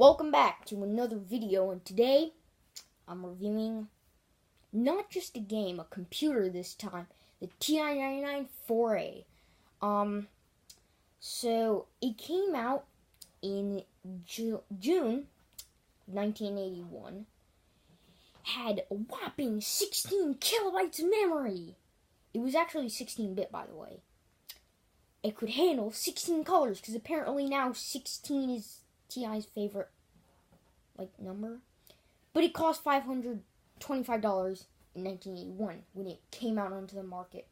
Welcome back to another video, and today I'm reviewing not just a game, a computer this time, the TI-99 4A. So it came out in June 1981, had a whopping 16 kilobytes of memory. It was actually 16-bit, by the way. It could handle 16 colors, because apparently now 16 is TI's favorite, number. But it cost $525 in 1981 when it came out onto the market.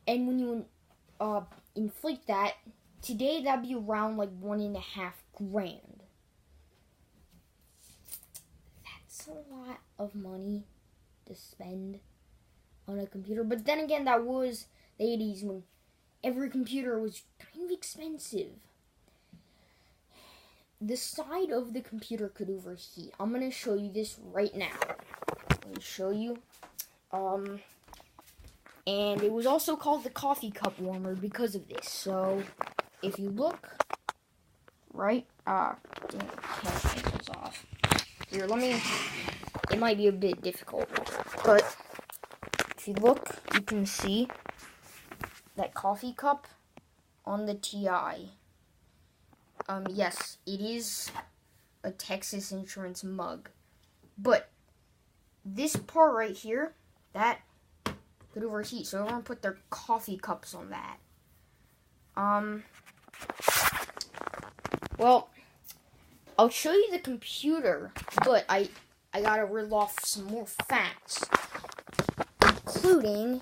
And when you inflate that, today that'd be around $1.5 grand. That's a lot of money to spend on a computer. But then again, that was the 80s when every computer was kind of expensive. The side of the computer could overheat. I'm going to show you this right now. Let me show you. And it was also called the coffee cup warmer because of this. So, if you look, right, pencils off. Here, it might be a bit difficult, but if you look, you can see that coffee cup on the TI. Yes, it is a Texas Instruments mug, but this part right here, that could overheat, so everyone put their coffee cups on that. Well, I'll show you the computer, but I gotta reel off some more facts, including,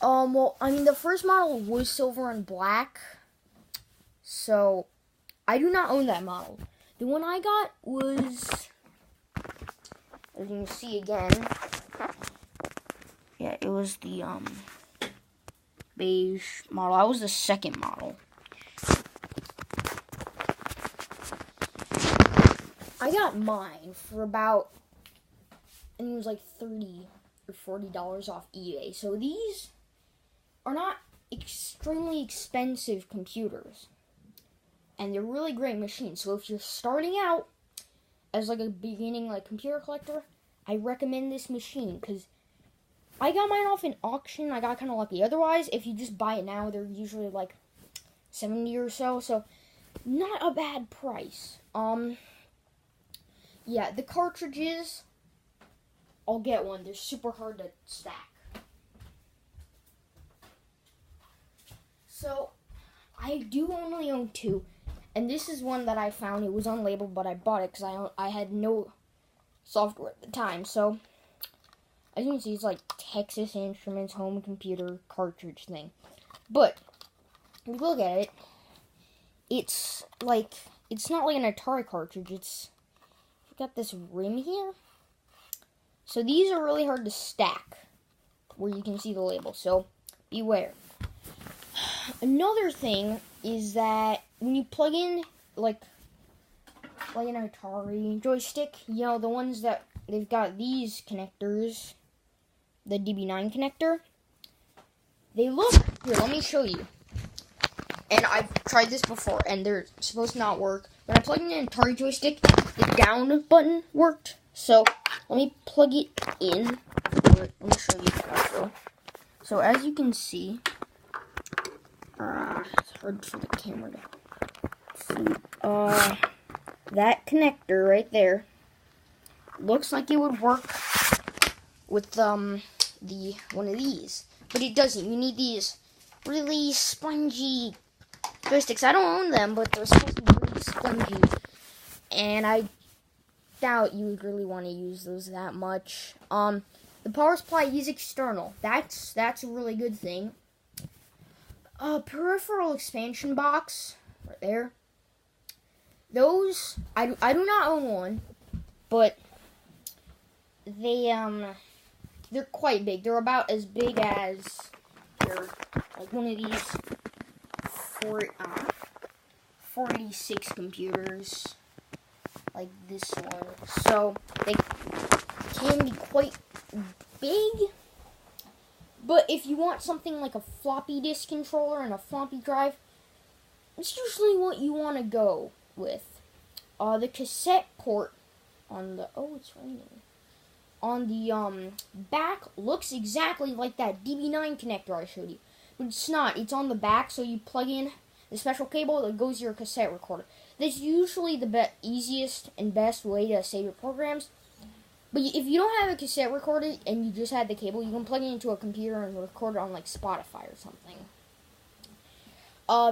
the first model was silver and black, so I do not own that model. The one I got was, as you can see again, yeah, it was the beige model. I was the second model. I got mine for about, I think it was $30 or $40 off eBay. So these are not extremely expensive computers. And they're really great machines. So if you're starting out as a beginning computer collector, I recommend this machine because I got mine off an auction. I got kind of lucky. Otherwise, if you just buy it now, they're usually $70 or so. So not a bad price. Yeah, the cartridges, I'll get one. They're super hard to stack. So I do only own two. And this is one that I found. It was unlabeled, but I bought it because I had no software at the time. So, as you can see, it's Texas Instruments home computer cartridge thing. But, if you look at it, it's not like an Atari cartridge. It's got this rim here. So, these are really hard to stack, where you can see the label. So, beware. Another thing is that when you plug in, an Atari joystick, the ones that they've got these connectors, the DB9 connector, they look, here, let me show you. And I've tried this before, and they're supposed to not work. When I plugged in an Atari joystick, the down button worked. So, let me plug it in. Let me show you also. So, as you can see, it's hard for the camera to see. That connector right there looks like it would work with one of these, but it doesn't. You need these really spongy joysticks. I don't own them, but they're supposed to be really spongy, and I doubt you would really want to use those that much. The power supply is external. That's a really good thing. Peripheral expansion box right there. Those I do not own one, but they're quite big. They're about as big as one of these 46 computers, like this one. So they can be quite big. But if you want something like a floppy disk controller and a floppy drive, it's usually what you want to go with. The cassette port on the it's raining. On the back looks exactly like that DB9 connector I showed you, but it's not. It's on the back, so you plug in the special cable that goes to your cassette recorder. That's usually the easiest and best way to save your programs. But if you don't have a cassette recorder and you just had the cable, you can plug it into a computer and record it on like Spotify or something.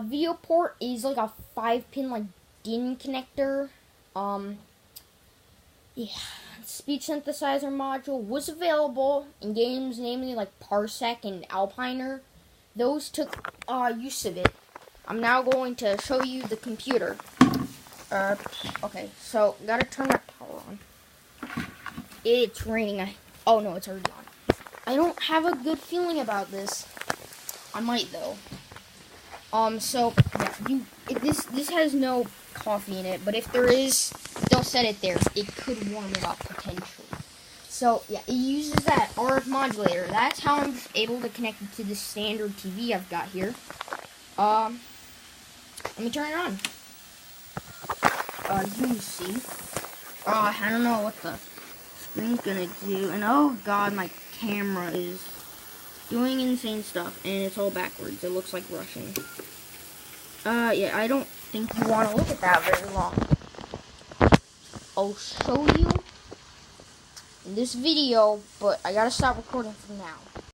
Video port is like a 5-pin like DIN connector. Yeah, speech synthesizer module was available in games, namely like Parsec and Alpiner. Those took use of it. I'm now going to show you the computer. Okay, so gotta turn that power on. It's raining. Oh no, it's already on. I don't have a good feeling about this. I might though. So yeah, this has no coffee in it, but if there is, don't set it there. It could warm it up potentially. So yeah, it uses that RF modulator. That's how I'm able to connect it to the standard TV I've got here. Let me turn it on. You can see. I don't know what the screen's gonna do, and oh god, my camera is doing insane stuff, and it's all backwards. It looks like Russian. Yeah, I don't think you want to look at that very long. I'll show you in this video, but I gotta stop recording for now.